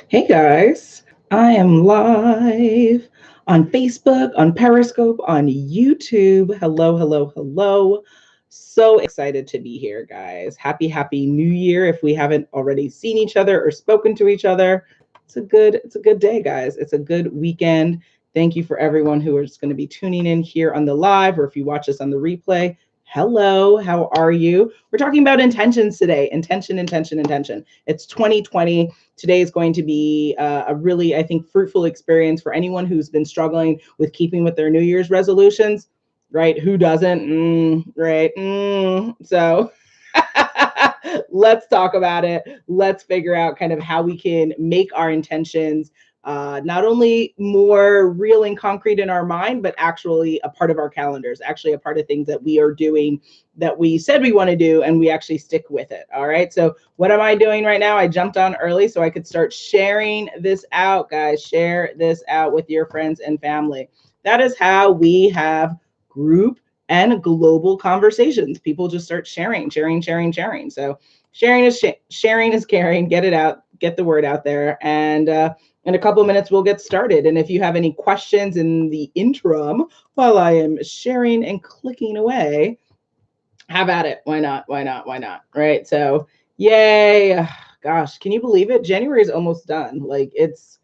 Hey guys, I am live on Facebook, on Periscope, on YouTube. Hello, hello, hello. So excited to be here, guys. Happy New Year. If we haven't already seen each other or spoken to each other, it's a good day, guys. It's a good weekend. Thank you for everyone who is going to be tuning in here on the live, or if you watch us on the replay. Hello, how are you? We're talking about intentions today. Intention. It's 2020. Today is going to be a really, I think, fruitful experience for anyone who's been struggling with keeping with their New Year's resolutions, right? Who doesn't? Right. So let's talk about it. Let's figure out kind of how we can make our intentions not only more real and concrete in our mind, but actually a part of our calendars, actually a part of things that we are doing that we said we want to do and we actually stick with it. All right. So, what am I doing right now? I jumped on early so I could start sharing this out, guys. Share this out with your friends and family. That is how we have group and global conversations. People just start sharing. So, sharing is caring. Get it out, get the word out there. And in a couple of minutes, we'll get started. And if you have any questions in the interim while I am sharing and clicking away, have at it. Why not? Why not? Why not? Right. So, yay. Gosh, can you believe it? January is almost done. Like, it's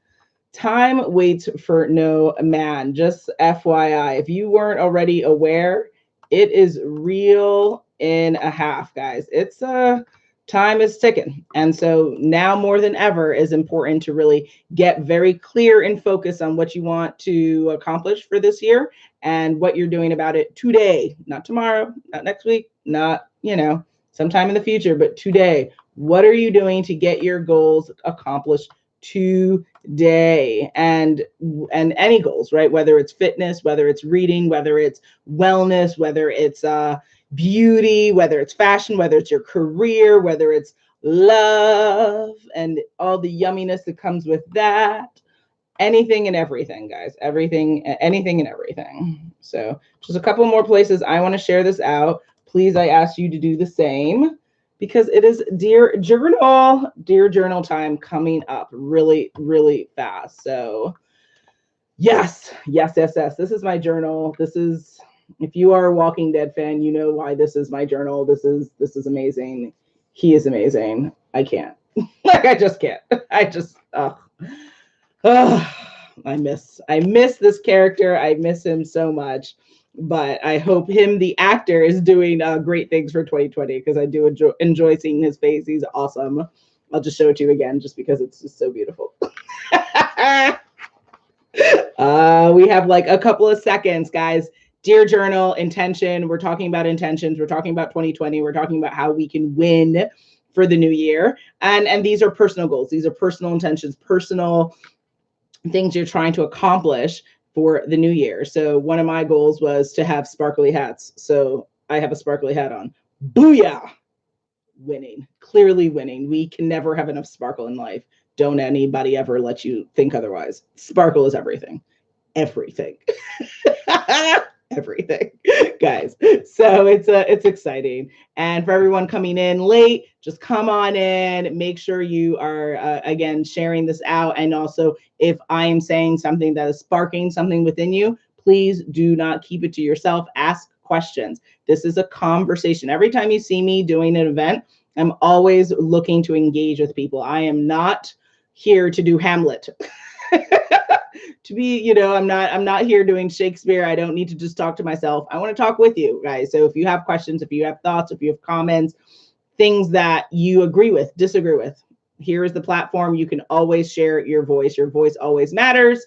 time waits for no man. Just FYI, if you weren't already aware, it is real in a half, guys. It's time is ticking. And so now more than ever is important to really get very clear and focus on what you want to accomplish for this year and what you're doing about it today, not tomorrow, not next week, not, sometime in the future, but today. What are you doing to get your goals accomplished today? And any goals, right? Whether it's fitness, whether it's reading, whether it's wellness, whether it's beauty, whether it's fashion, whether it's your career, whether it's love and all the yumminess that comes with that. Anything and everything, guys. Everything, anything and everything. So, just a couple more places I want to share this out. Please, I ask you to do the same because it is Dear Journal time coming up really, really fast. So, yes. This is my journal. This is, if you are a Walking Dead fan, you know why this is my journal. This is amazing. He is amazing. I can't. Like, I just can't. I just oh, I miss this character. I miss him so much. But I hope him, the actor, is doing great things for 2020 because I do enjoy seeing his face. He's awesome. I'll just show it to you again just because it's just so beautiful. We have like a couple of seconds, guys. Dear Journal, intention. We're talking about intentions. We're talking about 2020. We're talking about how we can win for the new year. And these are personal goals. These are personal intentions, personal things you're trying to accomplish for the new year. So one of my goals was to have sparkly hats. So I have a sparkly hat on. Booyah! Winning, clearly winning. We can never have enough sparkle in life. Don't anybody ever let you think otherwise. Sparkle is everything. Everything. Everything, guys. So it's exciting. And for everyone coming in late, just come on in. Make sure you are again sharing this out. And also, if I am saying something that is sparking something within you, please do not keep it to yourself. Ask questions. This is a conversation. Every time you see me doing an event, I'm always looking to engage with people. I am not here to do Hamlet. To be, I'm not here doing Shakespeare. I don't need to just talk to myself. I want to talk with you guys. So if you have questions, if you have thoughts, if you have comments, things that you agree with, disagree with, here is the platform. You can always share your voice. Your voice always matters.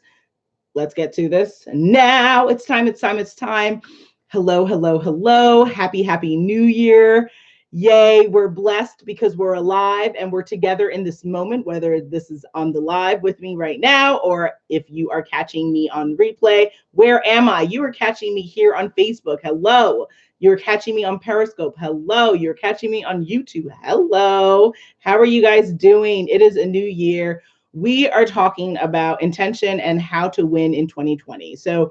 Let's get to this now. It's time. Hello. Happy New Year. Yay, we're blessed because we're alive and we're together in this moment, whether this is on the live with me right now or if you are catching me on replay. Where am I? You are catching me here on Facebook. Hello. You're catching me on Periscope. Hello. You're catching me on YouTube. Hello. How are you guys doing? It is a new year. We are talking about intention and how to win in 2020. So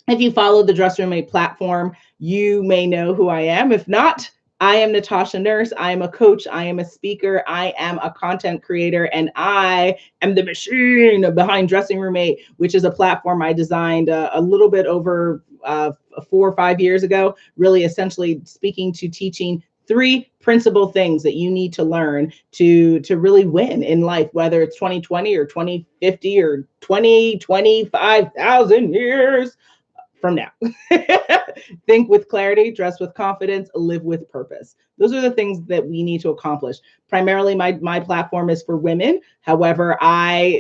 if you follow the Dress Roommate platform, you may know who I am. If not, I am Natasha Nurse. I am a coach. I am a speaker. I am a content creator, and I am the machine behind Dressing Room 8, which is a platform I designed a little bit over 4 or 5 years ago, really essentially speaking to teaching 3 principal things that you need to learn to really win in life, whether it's 2020 or 2050 or 25,000 years from now. Think with clarity, dress with confidence, live with purpose. Those are the things that we need to accomplish. Primarily, my platform is for women. However,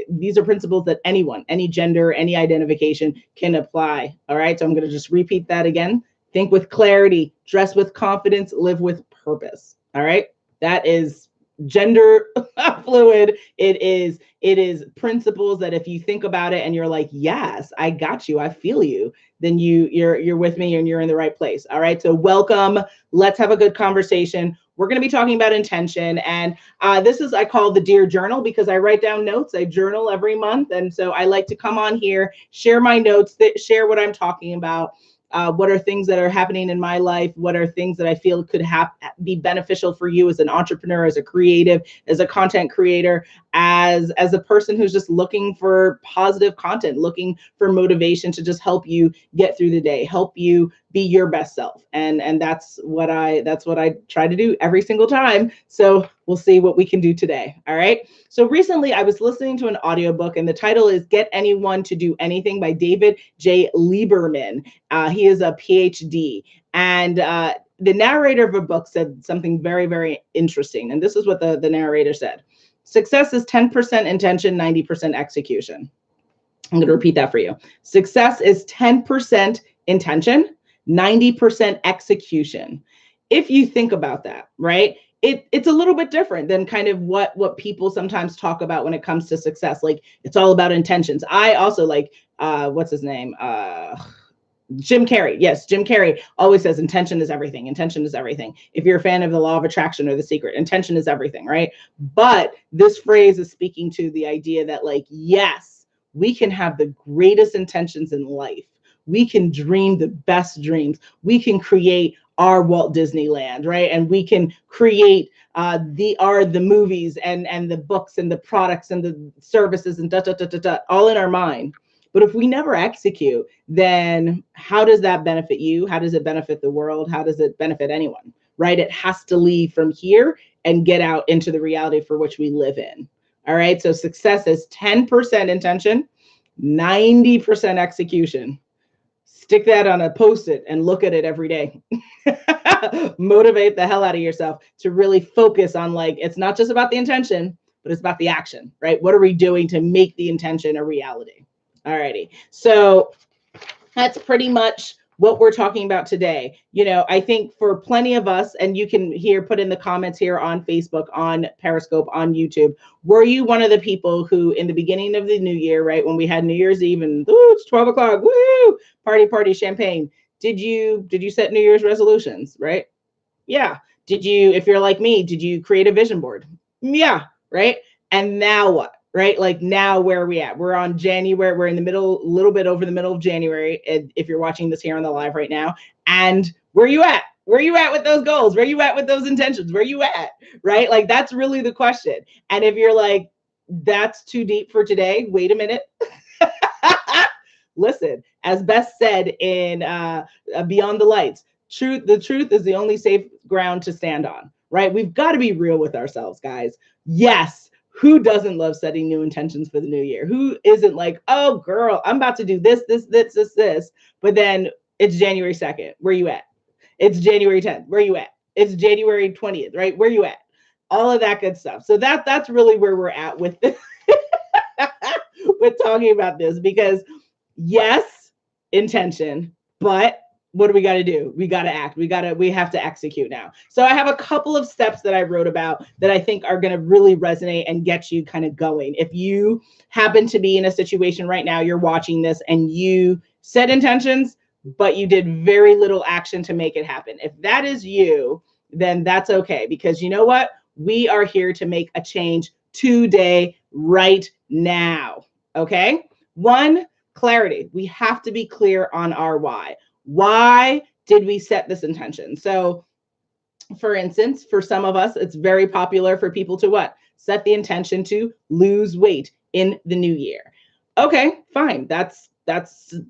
these are principles that anyone, any gender, any identification can apply. All right. So I'm going to just repeat that again. Think with clarity, dress with confidence, live with purpose. All right. That is gender fluid. It is principles that if you think about it and you're like, yes, I got you, I feel you, then you're with me and you're in the right place. All right. So welcome. Let's have a good conversation. We're going to be talking about intention. And this is, I call the Dear Journal, because I write down notes. I journal every month. And so I like to come on here, share my notes, share what I'm talking about. What are things that are happening in my life? What are things that I feel could be beneficial for you as an entrepreneur, as a creative, as a content creator, as a person who's just looking for positive content, looking for motivation to just help you get through the day, help you be your best self. And that's what I try to do every single time. So we'll see what we can do today. All right. So recently I was listening to an audiobook, and the title is Get Anyone to Do Anything by David J. Lieberman. He is a PhD. And the narrator of a book said something very, very interesting. And this is what the narrator said. Success is 10% intention, 90% execution. I'm going to repeat that for you. Success is 10% intention, 90% execution. If you think about that, right? It's a little bit different than kind of what people sometimes talk about when it comes to success. Like, it's all about intentions. I also like, what's his name? Jim Carrey. Yes, Jim Carrey always says intention is everything. Intention is everything. If you're a fan of the law of attraction or The Secret, intention is everything, right? But this phrase is speaking to the idea that, like, yes, we can have the greatest intentions in life. We can dream the best dreams. We can create our Walt Disneyland, right? And we can create the movies and the books and the products and the services and all in our mind. But if we never execute, then how does that benefit you? How does it benefit the world? How does it benefit anyone, right? It has to leave from here and get out into the reality for which we live in. All right. So success is 10% intention, 90% execution. Stick that on a Post-it and look at it every day. Motivate the hell out of yourself to really focus on, like, it's not just about the intention, but it's about the action, right? What are we doing to make the intention a reality? All righty. So that's pretty much what we're talking about today. You know, I think for plenty of us, and you can put in the comments here on Facebook, on Periscope, on YouTube, were you one of the people who in the beginning of the new year, right, when we had New Year's Eve and it's 12 o'clock, woo, party, champagne, did you set New Year's resolutions, right? Yeah. Did you, if you're like me, did you create a vision board? Yeah. Right. And now what? Right? Like, now where are we at? We're on January. We're in the middle, a little bit over the middle of January. If you're watching this here on the live right now, and where are you at? Where are you at with those goals? Where are you at with those intentions? Where are you at? Right? Like, that's really the question. And if you're like, that's too deep for today, wait a minute. Listen, as Beth said in Beyond the Lights, the truth is the only safe ground to stand on, right? We've got to be real with ourselves, guys. Yes. Who doesn't love setting new intentions for the new year? Who isn't like, oh girl, I'm about to do this, but then it's January 2nd. Where you at? It's January 10th. Where you at? It's January 20th, right? Where you at? All of that good stuff. So that's really where we're at with this, with talking about this, because yes, intention, but what do we got to do? We got to act. We have to execute now. So I have a couple of steps that I wrote about that I think are going to really resonate and get you kind of going. If you happen to be in a situation right now, you're watching this and you set intentions, but you did very little action to make it happen. If that is you, then that's okay, because you know what? We are here to make a change today, right now. Okay? 1, clarity. We have to be clear on our why. Why did we set this intention? So For instance, for some of us, it's very popular for people to what? Set the intention to lose weight in the new year. Okay, fine. That's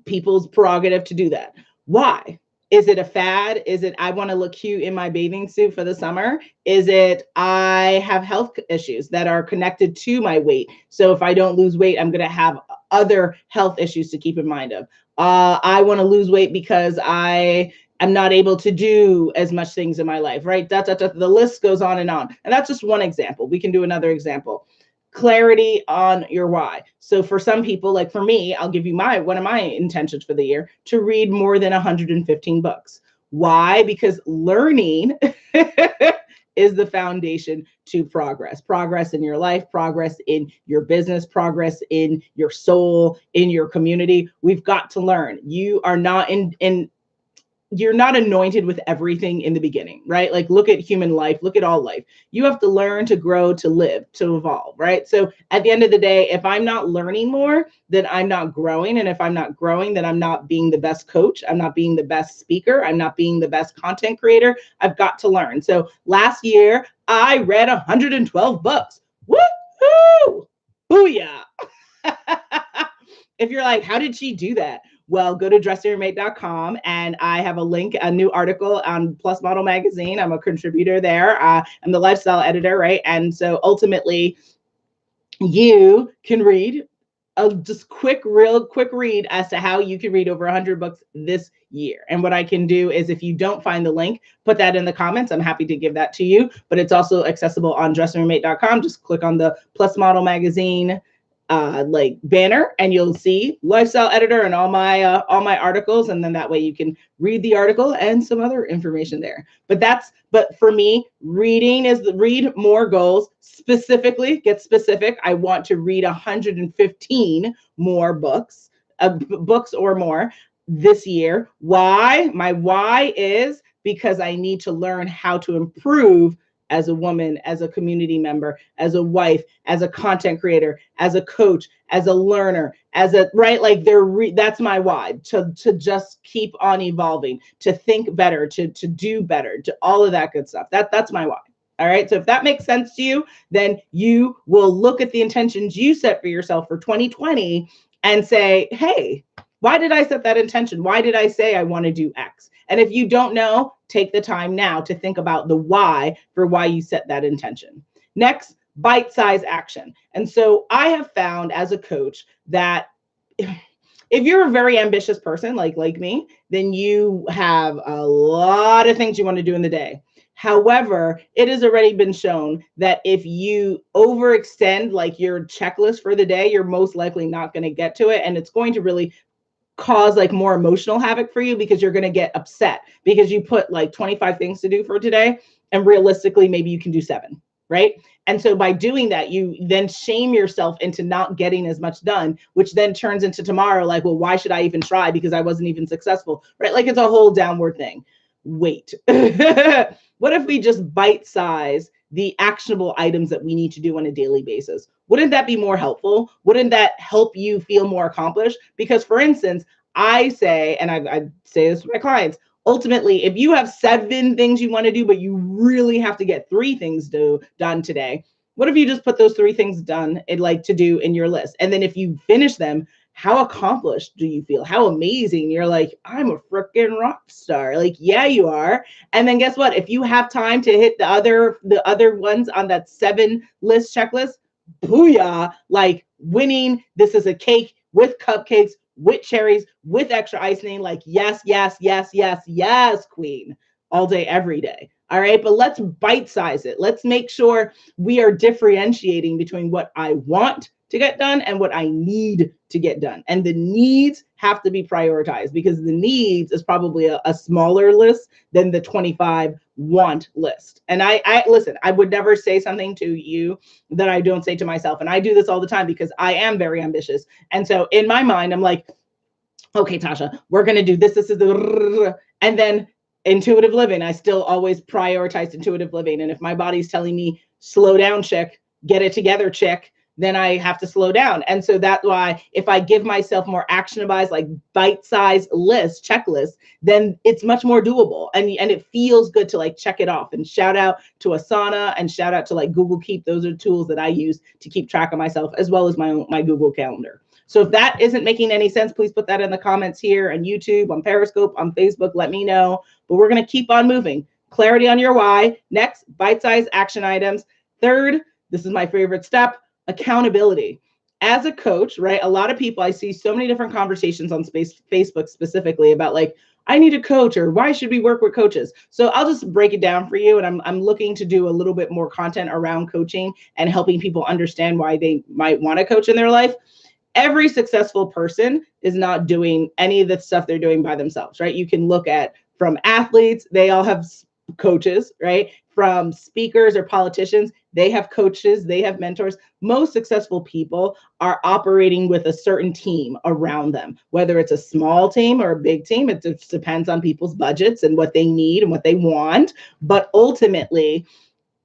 people's prerogative to do that. Why? Is it a fad? Is it I want to look cute in my bathing suit for the summer? Is it I have health issues that are connected to my weight? So if I don't lose weight, I'm going to have other health issues to keep in mind of. I want to lose weight because I'm not able to do as much things in my life, right? The list goes on. And that's just one example. We can do another example. Clarity on your why. So for some people, like for me, I'll give you one of my intentions for the year to read more than 115 books. Why? Because learning is the foundation to progress in your life, progress in your business, progress in your soul, in your community. We've got to learn. You are not you're not anointed with everything in the beginning, right? Like look at human life, look at all life. You have to learn to grow, to live, to evolve, right? So at the end of the day, if I'm not learning more, then I'm not growing. And if I'm not growing, then I'm not being the best coach. I'm not being the best speaker. I'm not being the best content creator. I've got to learn. So last year, I read 112 books. Woohoo! Booyah! If you're like, how did she do that? Well, go to dressyourmate.com and I have a link, a new article on Plus Model Magazine. I'm a contributor there. I'm the lifestyle editor, right? And so ultimately, you can read just real quick read as to how you can read over 100 books this year. And what I can do is if you don't find the link, put that in the comments. I'm happy to give that to you, but it's also accessible on dressyourmate.com. Just click on the Plus Model Magazine like banner and you'll see lifestyle editor and all my articles, and then that way you can read the article and some other information there. But for me, reading is read more goals. Specifically, get specific. I want to read 115 more books or more this year. Why? My why is because I need to learn how to improve as a woman, as a community member, as a wife, as a content creator, as a coach, as a learner, right? Like that's my why, to just keep on evolving, to think better, to do better, to all of that good stuff. That's my why. All right. So if that makes sense to you, then you will look at the intentions you set for yourself for 2020 and say, hey, why did I set that intention? Why did I say I want to do X? And if you don't know, take the time now to think about the why for why you set that intention. Next, bite-sized action. And so I have found as a coach that if you're a very ambitious person like me, then you have a lot of things you want to do in the day. However, it has already been shown that if you overextend like your checklist for the day, you're most likely not going to get to it. And it's going to really cause like more emotional havoc for you because you're going to get upset because you put like 25 things to do for today and realistically maybe you can do 7, right? And so by doing that, you then shame yourself into not getting as much done, which then turns into tomorrow like, well, why should I even try because I wasn't even successful, right? Like it's a whole downward thing. Wait. What if we just bite size the actionable items that we need to do on a daily basis? Wouldn't that be more helpful? Wouldn't that help you feel more accomplished? Because for instance, I say, and I say this to my clients, ultimately, if you have 7 things you want to do, but you really have to get 3 things done today, what if you just put those 3 things done and like to do in your list? And then if you finish them, how accomplished do you feel? How amazing. You're like, I'm a freaking rock star. Like, yeah, you are. And then guess what? If you have time to hit the other ones on that 7 list checklist, booyah, like winning. This is a cake with cupcakes, with cherries, with extra icing. Like, yes, yes, yes, yes, yes, queen, all day, every day. All right. But let's bite size it. Let's make sure we are differentiating between what I want to get done and what I need to get done. And the needs have to be prioritized because the needs is probably a smaller list than the 25 want list. And I listen, I would never say something to you that I don't say to myself. And I do this all the time because I am very ambitious. And so in my mind, I'm like, okay, Tasha, we're going to do this. This is the, and then intuitive living. I still always prioritize intuitive living. And if my body's telling me slow down, chick, get it together, chick, then I have to slow down. And so that's why if I give myself more actionable, like bite-sized lists, checklists, then it's much more doable. And it feels good to like check it off. And shout out to Asana and shout out to like Google Keep. Those are tools that I use to keep track of myself, as well as my Google Calendar. So if that isn't making any sense, please put that in the comments here on YouTube, on Periscope, on Facebook. Let me know. But we're going to keep on moving. Clarity on your why. Next, bite-sized action items. Third, this is my favorite step, accountability. As a coach, right? A lot of people, I see so many different conversations on Facebook specifically about like, I need a coach, or why should we work with coaches? So I'll just break it down for you. And I'm looking to do a little bit more content around coaching and helping people understand why they might want to coach in their life. Every successful person is not doing any of the stuff they're doing by themselves, right? You can look at from athletes, they all have coaches, right? From speakers or politicians, they have coaches, they have mentors. Most successful people are operating with a certain team around them, whether it's a small team or a big team. It just depends on people's budgets and what they need and what they want. But ultimately,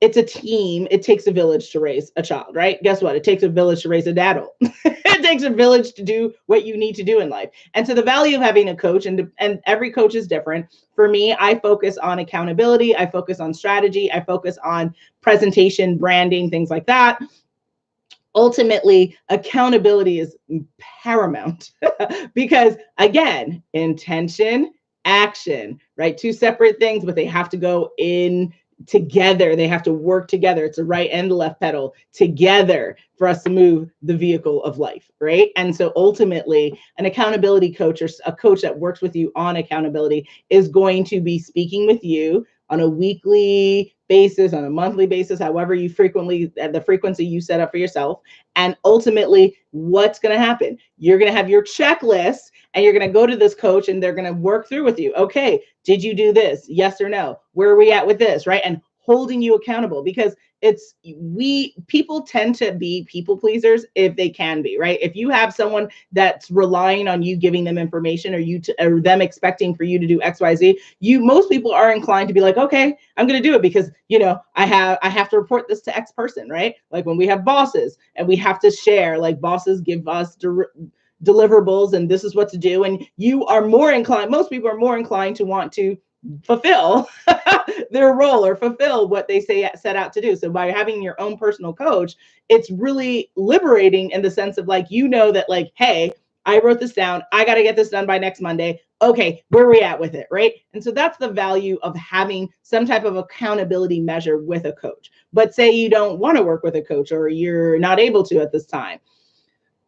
it's a team. It takes a village to raise a child, right? Guess what? It takes a village to raise an adult. It takes a village to do what you need to do in life. And so the value of having a coach, and every coach is different. For me, I focus on accountability. I focus on strategy. I focus on presentation, branding, things like that. Ultimately, accountability is paramount because, again, intention, action, right? Two separate things, but they have to go in together. They have to work together. It's the right and the left pedal together for us to move the vehicle of life, right? And so ultimately, an accountability coach or a coach that works with you on accountability is going to be speaking with you on a weekly basis, on a monthly basis, however you the frequency you set up for yourself. And ultimately, what's going to happen? You're going to have your checklist and you're going to go to this coach and they're going to work through with you. Okay, did you do this? Yes or no? Where are we at with this, right? And holding you accountable, because people tend to be people pleasers if they can be, right? If you have someone that's relying on you giving them information, or them expecting for you to do XYZ, most people are inclined to be like, okay, I'm going to do it because, I have to report this to X person, right? Like when we have bosses and we have to share, like bosses give us deliverables and this is what to do. And most people are more inclined to want to fulfill their role or fulfill what they set out to do. So by having your own personal coach, it's really liberating in the sense of like, that like, hey, I wrote this down. I got to get this done by next Monday. Okay, where are we at with it, right? And so that's the value of having some type of accountability measure with a coach. But say you don't want to work with a coach or you're not able to at this time.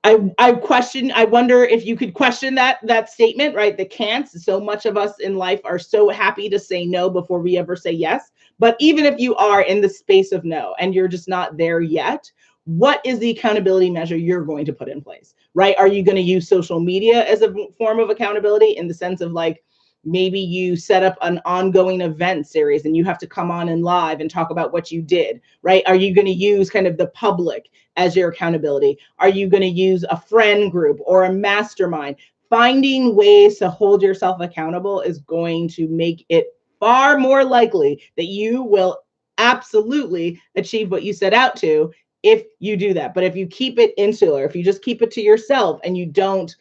I wonder if you could question that statement, right? The can'ts. So much of us in life are so happy to say no before we ever say yes. But even if you are in the space of no and you're just not there yet, what is the accountability measure you're going to put in place, right? Are you going to use social media as a form of accountability in the sense of like, maybe you set up an ongoing event series and you have to come on and live and talk about what you did, right? Are you going to use kind of the public as your accountability? Are you going to use a friend group or a mastermind? Finding ways to hold yourself accountable is going to make it far more likely that you will absolutely achieve what you set out to if you do that. But if you keep it insular, if you just keep it to yourself and you don't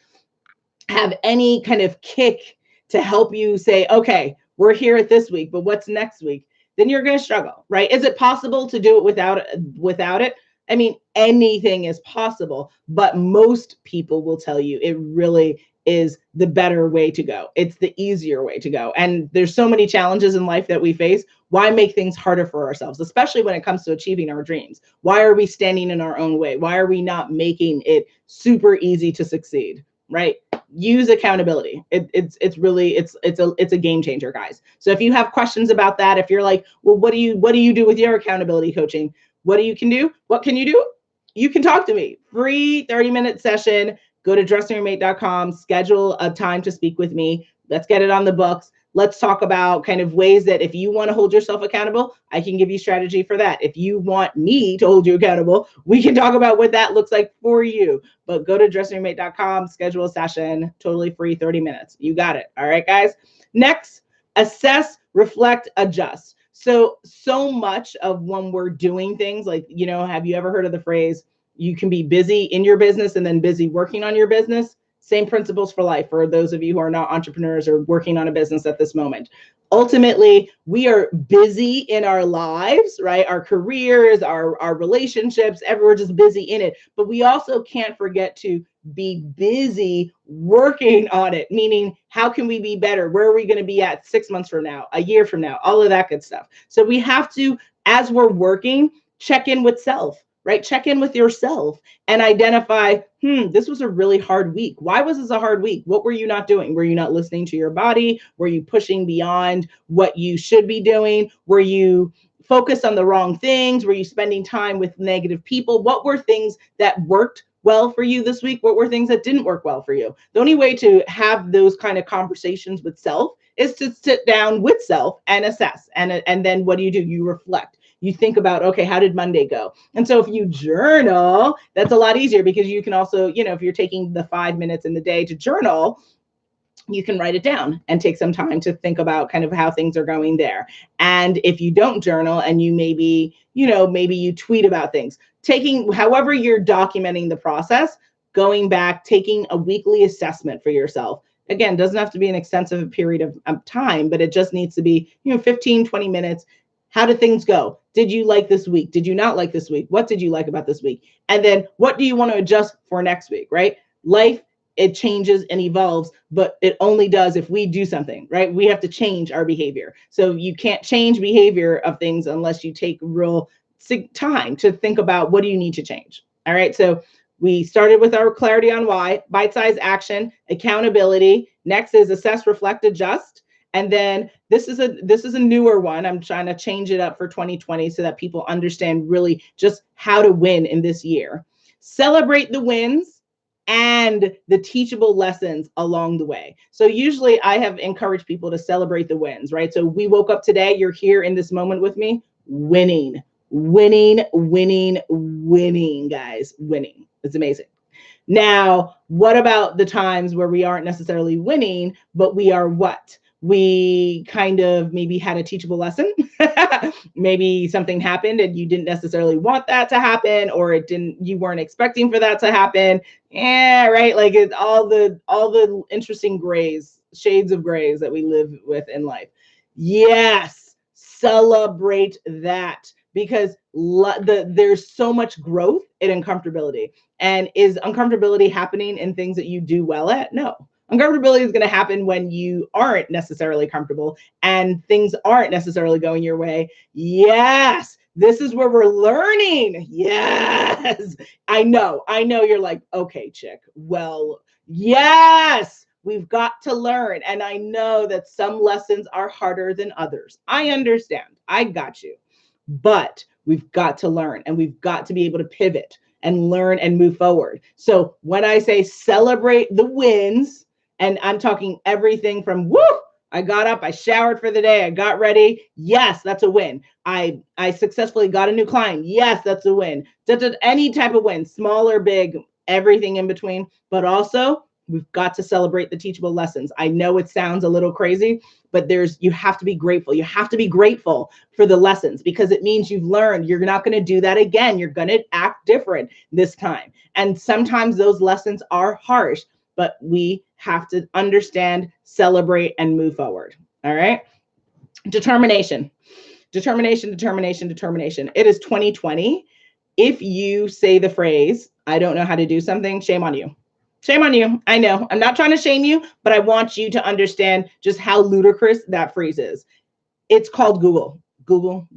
have any kind of kick to help you say, okay, we're here at this week, but what's next week? Then you're going to struggle, right? Is it possible to do it without it? I mean, anything is possible, but most people will tell you it really is the better way to go. It's the easier way to go. And there's so many challenges in life that we face. Why make things harder for ourselves, especially when it comes to achieving our dreams? Why are we standing in our own way? Why are we not making it super easy to succeed, right? Use accountability. It's a game changer, guys. So if you have questions about that, if you're like, well, what do you do with your accountability coaching? What can you do? You can talk to me. Free 30-minute session. Go to dressingyourmate.com, schedule a time to speak with me. Let's get it on the books. Let's talk about kind of ways that if you want to hold yourself accountable, I can give you strategy for that. If you want me to hold you accountable, we can talk about what that looks like for you. But go to dressingyourmate.com, schedule a session, totally free, 30 minutes. You got it. All right, guys. Next, assess, reflect, adjust. So much of when we're doing things like, have you ever heard of the phrase, you can be busy in your business and then busy working on your business. Same principles for life for those of you who are not entrepreneurs or working on a business at this moment. Ultimately, we are busy in our lives, right? Our careers, our relationships, we're just busy in it. But we also can't forget to be busy working on it, meaning how can we be better? Where are we going to be at 6 months from now, a year from now, all of that good stuff. So we have to, as we're working, check in with self, right? Check in with yourself and identify, this was a really hard week. Why was this a hard week? What were you not doing? Were you not listening to your body? Were you pushing beyond what you should be doing? Were you focused on the wrong things? Were you spending time with negative people? What were things that worked well for you this week? What were things that didn't work well for you? The only way to have those kind of conversations with self is to sit down with self and assess. And then what do? You reflect. You think about, okay, how did Monday go? And so if you journal, that's a lot easier because you can also, if you're taking the 5 minutes in the day to journal, you can write it down and take some time to think about kind of how things are going there. And if you don't journal and you maybe you tweet about things, however you're documenting the process, going back, taking a weekly assessment for yourself. Again, doesn't have to be an extensive period of time, but it just needs to be, 15, 20 minutes. How did things go? Did you like this week? Did you not like this week? What did you like about this week? And then what do you want to adjust for next week, right? Life, it changes and evolves, but it only does if we do something, right? We have to change our behavior. So you can't change behavior of things unless you take real time to think about what do you need to change. All right. So we started with our clarity on why, bite-sized action, accountability. Next is assess, reflect, adjust. And then this is a newer one. I'm trying to change it up for 2020 so that people understand really just how to win in this year. Celebrate the wins and the teachable lessons along the way. So usually I have encouraged people to celebrate the wins, right? So we woke up today, you're here in this moment with me, winning, guys, winning. It's amazing. Now, what about the times where we aren't necessarily winning, but we are what? We kind of maybe had a teachable lesson. Maybe something happened and you didn't necessarily want that to happen, or you weren't expecting for that to happen. Yeah, right. Like it's all the interesting shades of grays that we live with in life. Yes, celebrate that because there's so much growth in uncomfortability. And is uncomfortability happening in things that you do well at? No. Uncomfortability is going to happen when you aren't necessarily comfortable and things aren't necessarily going your way. Yes, this is where we're learning. Yes, I know you're like, okay, chick. Well, yes, we've got to learn. And I know that some lessons are harder than others. I understand. I got you. But we've got to learn and we've got to be able to pivot and learn and move forward. So when I say celebrate the wins, and I'm talking everything from I got up, I showered for the day, I got ready. Yes, that's a win. I successfully got a new client. Yes, that's a win. Any type of win, small or big, everything in between. But also, we've got to celebrate the teachable lessons. I know it sounds a little crazy, but you have to be grateful. You have to be grateful for the lessons because it means you've learned. You're not going to do that again. You're going to act different this time. And sometimes those lessons are harsh, but we have to understand, celebrate, and move forward. All right. Determination. It is 2020. If you say the phrase, I don't know how to do something, shame on you. Shame on you. I know. I'm not trying to shame you, but I want you to understand just how ludicrous that phrase is. It's called Google. Google.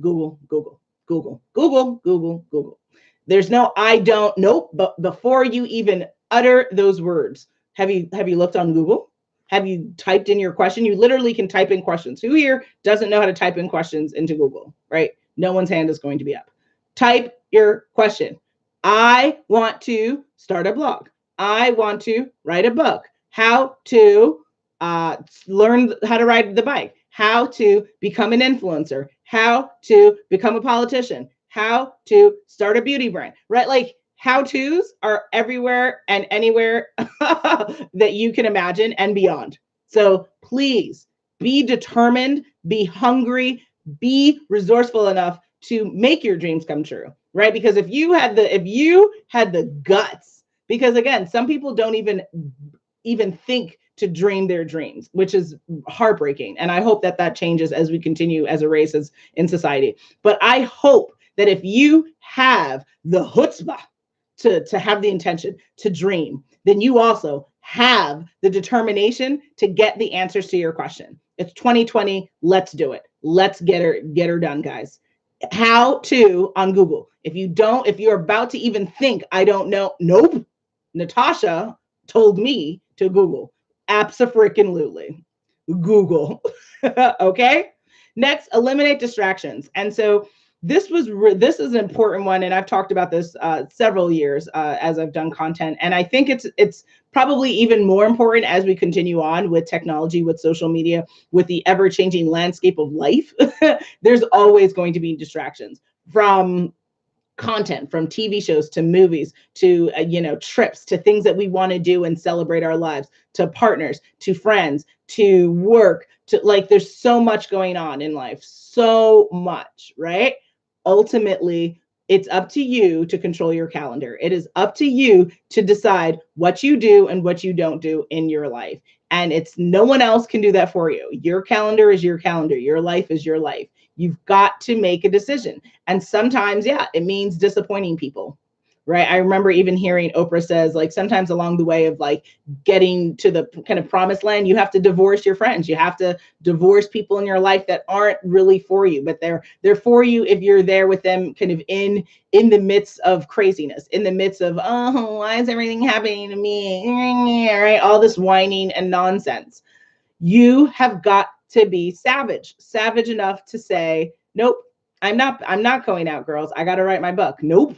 There's no I don't, nope. But before you even utter those words, have you looked on Google? Have you typed in your question? You literally can type in questions. Who here doesn't know how to type in questions into Google, right? No one's hand is going to be up. Type your question. I want to start a blog. I want to write a book. How to learn how to ride the bike. How to become an influencer. How to become a politician. How to start a beauty brand, right? Like how-tos are everywhere and anywhere that you can imagine and beyond. So please be determined, be hungry, be resourceful enough to make your dreams come true. right? Because if you had the guts, because again, some people don't even think to dream their dreams, which is heartbreaking. And I hope that that changes as we continue as a race as in society. But I hope that if you have the chutzpah to have the intention to dream, then you also have the determination to get the answers to your question. It's 2020. Let's do it. Let's get her done, guys. How to on Google. If you're about to even think, I don't know, nope. Natasha told me to Google. Abso-freaking-lutely. Google. Okay? Next, eliminate distractions. And so this is an important one, and I've talked about this several years as I've done content, and I think it's probably even more important as we continue on with technology, with social media, with the ever-changing landscape of life. There's always going to be distractions from content, from TV shows to movies to trips, to things that we want to do and celebrate our lives, to partners, to friends, to work, to like there's so much going on in life, so much, right? Ultimately, it's up to you to control your calendar. It is up to you to decide what you do and what you don't do in your life. And it's no one else can do that for you. Your calendar is your calendar. Your life is your life. You've got to make a decision. And sometimes, yeah, it means disappointing people, right? I remember even hearing Oprah says, like, sometimes along the way of like getting to the kind of promised land, you have to divorce your friends. You have to divorce people in your life that aren't really for you, but they're for you if you're there with them kind of in the midst of craziness, in the midst of, oh, why is everything happening to me? Right? All this whining and nonsense. You have got to be savage enough to say, nope, I'm not going out, girls. I got to write my book. Nope.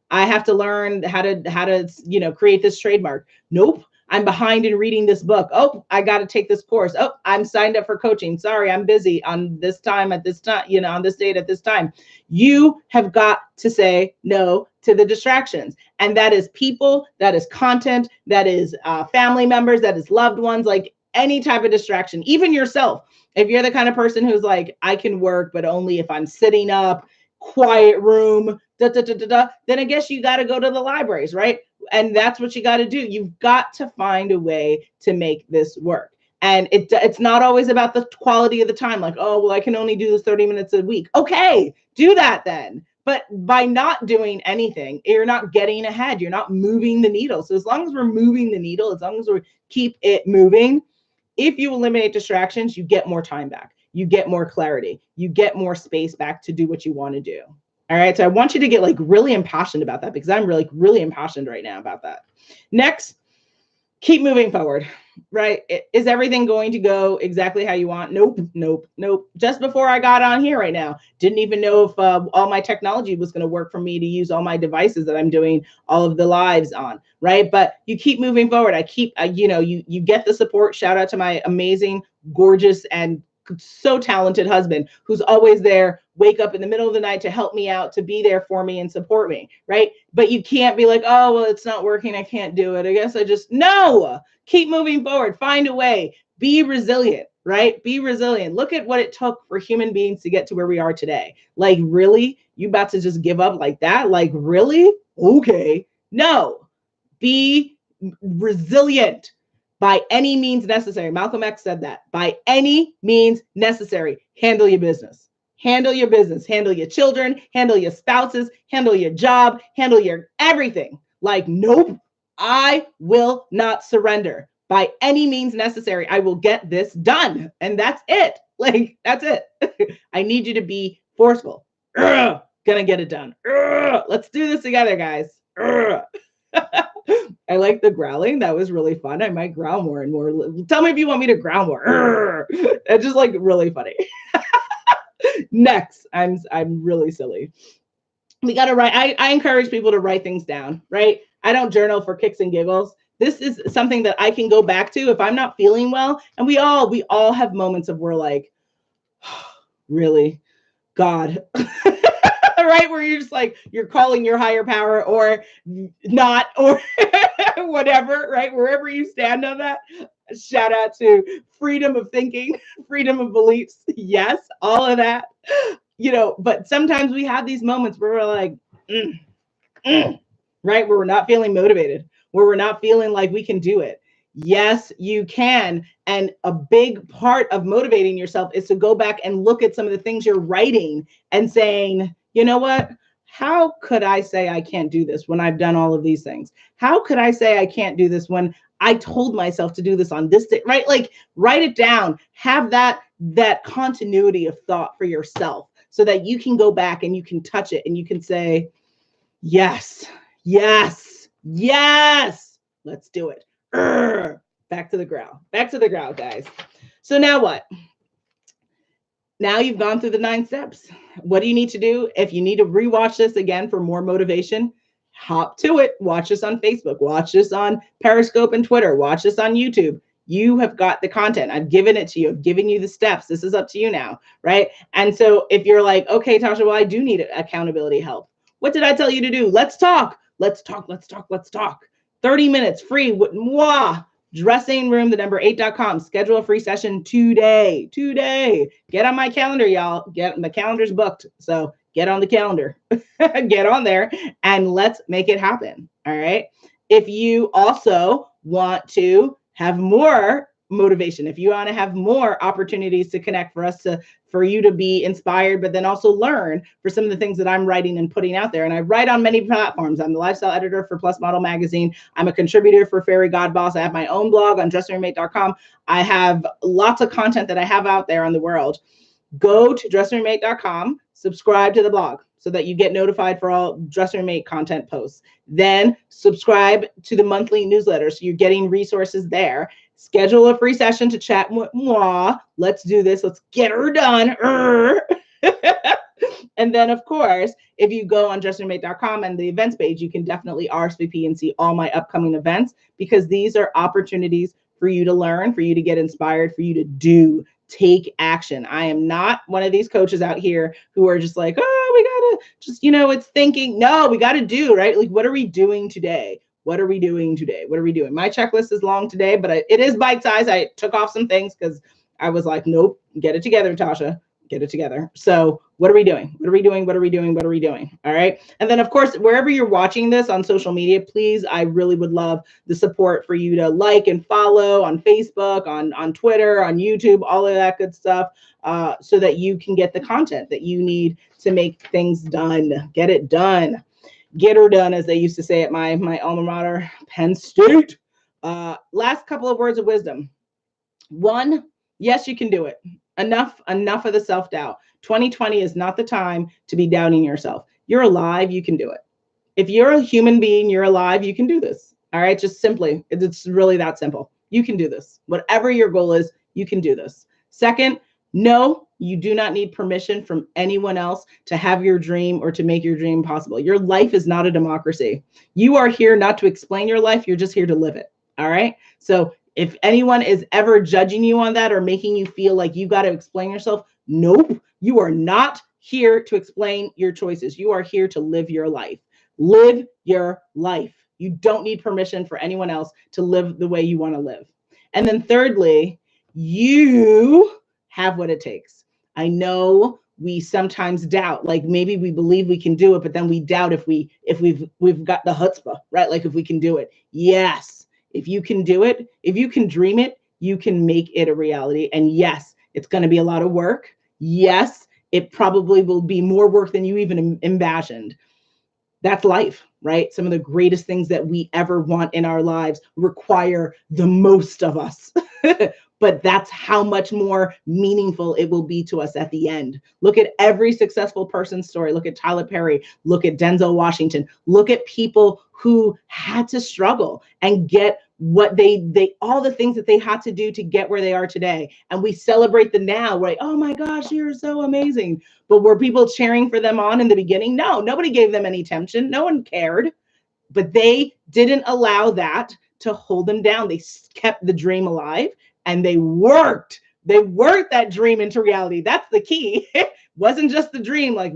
I have to learn how to create this trademark. Nope. I'm behind in reading this book. Oh, I got to take this course. Oh, I'm signed up for coaching. Sorry, I'm busy on this time at this time, on this date at this time. You have got to say no to the distractions. And that is people, that is content, that is family members, that is loved ones, like any type of distraction, even yourself. If you're the kind of person who's like, I can work, but only if I'm sitting up, quiet room, then I guess you got to go to the libraries, right? And that's what you got to do. You've got to find a way to make this work. And it's not always about the quality of the time. Like, oh, well, I can only do this 30 minutes a week. Okay, do that then. But by not doing anything, you're not getting ahead. You're not moving the needle. So as long as we're moving the needle, as long as we keep it moving, if you eliminate distractions, you get more time back. You get more clarity. You get more space back to do what you want to do. All right. So I want you to get like really impassioned about that, because I'm really impassioned right now about that. Next, keep moving forward, right? Is everything going to go exactly how you want? Nope. Just before I got on here right now, didn't even know if all my technology was going to work for me to use all my devices that I'm doing all of the lives on, right? But you keep moving forward. You get the support. Shout out to my amazing, gorgeous, and so talented husband who's always there, wake up in the middle of the night to help me out, to be there for me and support me, right? But you can't be like, oh, well, it's not working, I can't do it, I guess no, keep moving forward, find a way, be resilient, right? Be resilient. Look at what it took for human beings to get to where we are today. Like, really? You about to just give up like that? Like, really? Okay. No. Be resilient. By any means necessary. Malcolm X said that. By any means necessary. Handle your business. Handle your business. Handle your children. Handle your spouses. Handle your job. Handle your everything. Like, nope, I will not surrender. By any means necessary, I will get this done. And that's it. Like, that's it. I need you to be forceful. Gonna get it done. Let's do this together, guys. I like the growling. That was really fun. I might growl more and more. Tell me if you want me to growl more. It's just like really funny. Next, I'm really silly. We got to write. I encourage people to write things down, right? I don't journal for kicks and giggles. This is something that I can go back to if I'm not feeling well. And we all have moments of we're like, really, God. Right, where you're just like, you're calling your higher power or not, or whatever, right? Wherever you stand on that. Shout out to freedom of thinking, freedom of beliefs. Yes, all of that. But sometimes we have these moments where we're like, right? Where we're not feeling motivated, where we're not feeling like we can do it. Yes, you can. And a big part of motivating yourself is to go back and look at some of the things you're writing and saying, you know what? How could I say I can't do this when I've done all of these things? How could I say I can't do this when I told myself to do this on this day, right? Like write it down, have that continuity of thought for yourself so that you can go back and you can touch it and you can say, yes, yes, yes, let's do it. Back to the growl, guys. So now what? Now you've gone through the 9 steps. What do you need to do? If you need to rewatch this again for more motivation, hop to it. Watch this on Facebook. Watch this on Periscope and Twitter. Watch this on YouTube. You have got the content. I've given it to you. I've given you the steps. This is up to you now, right? And so if you're like, okay, Tasha, well, I do need accountability help. What did I tell you to do? Let's talk. Let's talk. Let's talk. Let's talk. 30 minutes free with moi. Dressing room, the number 8.com. Schedule a free session today. Get on my calendar, y'all. My calendar's booked. So get on the calendar. Get on there and let's make it happen. All right. If you also want to have more motivation, if you want to have more opportunities to connect for you to be inspired, but then also learn for some of the things that I'm writing and putting out there. And I write on many platforms. I'm the lifestyle editor for Plus Model Magazine. I'm a contributor for Fairy God Boss. I have my own blog on dressingroommate.com. I have lots of content that I have out there in the world. Go to dressingroommate.com, subscribe to the blog so that you get notified for all Dressing Room Mate content posts. Then subscribe to the monthly newsletter so you're getting resources there. Schedule a free session to chat with moi. Let's do this. Let's get her done. And then, of course, if you go on dressingroommate.com and the events page, you can definitely RSVP and see all my upcoming events, because these are opportunities for you to learn, for you to get inspired, for you to do. Take action. I am not one of these coaches out here who are just like, oh, we gotta just, it's thinking. No, we gotta do, right? Like, what are we doing today? What are we doing today? What are we doing? My checklist is long today, but it is bite-sized. I took off some things because I was like, nope, get it together, Tasha. Get it together. So what are we doing? What are we doing? What are we doing? What are we doing? All right. And then, of course, wherever you're watching this on social media, please, I really would love the support for you to like and follow on Facebook, on Twitter, on YouTube, all of that good stuff, so that you can get the content that you need to make things done. Get it done. Get her done, as they used to say at my alma mater, Penn State. Last couple of words of wisdom. One, yes, you can do it. Enough of the self-doubt. 2020 is not the time to be doubting yourself. You're alive, you can do it. If you're a human being, you're alive, you can do this. All right, just simply, it's really that simple. You can do this. Whatever your goal is, you can do this. Second, no, you do not need permission from anyone else to have your dream or to make your dream possible. Your life is not a democracy. You are here not to explain your life, you're just here to live it. All right, so if anyone is ever judging you on that or making you feel like you got to explain yourself, nope, you are not here to explain your choices. You are here to live your life. Live your life. You don't need permission for anyone else to live the way you want to live. And then thirdly, you have what it takes. I know we sometimes doubt, like maybe we believe we can do it, but then we doubt if we've got the chutzpah, right? Like if we can do it. Yes. If you can do it, if you can dream it, you can make it a reality. And yes, it's going to be a lot of work. Yes, it probably will be more work than you even imagined. That's life, right? Some of the greatest things that we ever want in our lives require the most of us. But that's how much more meaningful it will be to us at the end. Look at every successful person's story. Look at Tyler Perry. Look at Denzel Washington. Look at people who had to struggle and get what they all the things that they had to do to get where they are today. And we celebrate the now, right? Oh my gosh, you're so amazing. But were people cheering for them on in the beginning? No, nobody gave them any attention. No one cared. But they didn't allow that to hold them down. They kept the dream alive. And they worked that dream into reality. That's the key. It wasn't just the dream. Like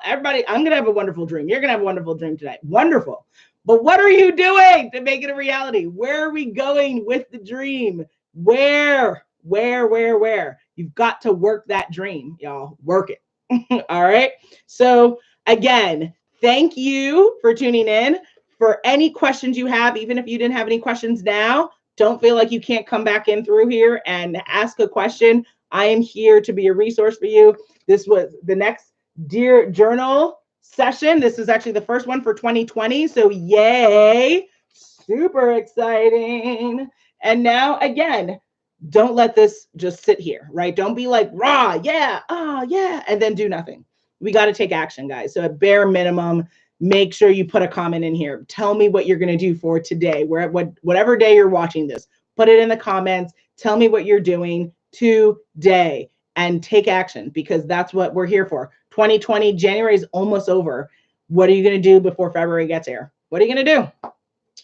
everybody, I'm going to have a wonderful dream. You're going to have a wonderful dream today. Wonderful. But what are you doing to make it a reality? Where are we going with the dream? Where? You've got to work that dream, y'all. Work it. All right. So again, Thank you for tuning in. For any questions you have, even if you didn't have any questions now, don't feel like you can't come back in through here and ask a question. I am here to be a resource for you. This was the next Dear Journal session. This is actually the first one for 2020. So yay, super exciting. And now again, don't let this just sit here, right? Don't be like, rah, yeah, yeah, and then do nothing. We got to take action, guys. So at bare minimum, make sure you put a comment in here. Tell me what you're going to do for today, whatever day you're watching this. Put it in the comments. Tell me what you're doing today and take action, because that's what we're here for. 2020, January is almost over. What are you going to do before February gets here? What are you going to do?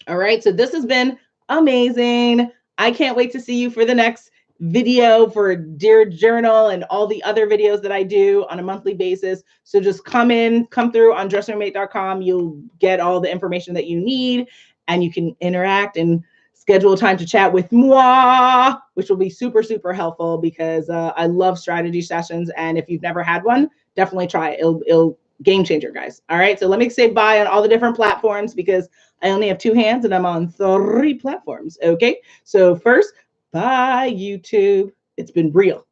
All right. So this has been amazing. I can't wait to see you for the next video for Dear Journal and all the other videos that I do on a monthly basis. So just come through on dressingwithmate.com. You'll get all the information that you need, and you can interact and schedule a time to chat with moi, which will be super, super helpful, because I love strategy sessions. And if you've never had one, definitely try it. It'll game changer, guys. All right. So let me say bye on all the different platforms, because I only have 2 hands and I'm on 3 platforms. Okay. So first, bye, YouTube. It's been real.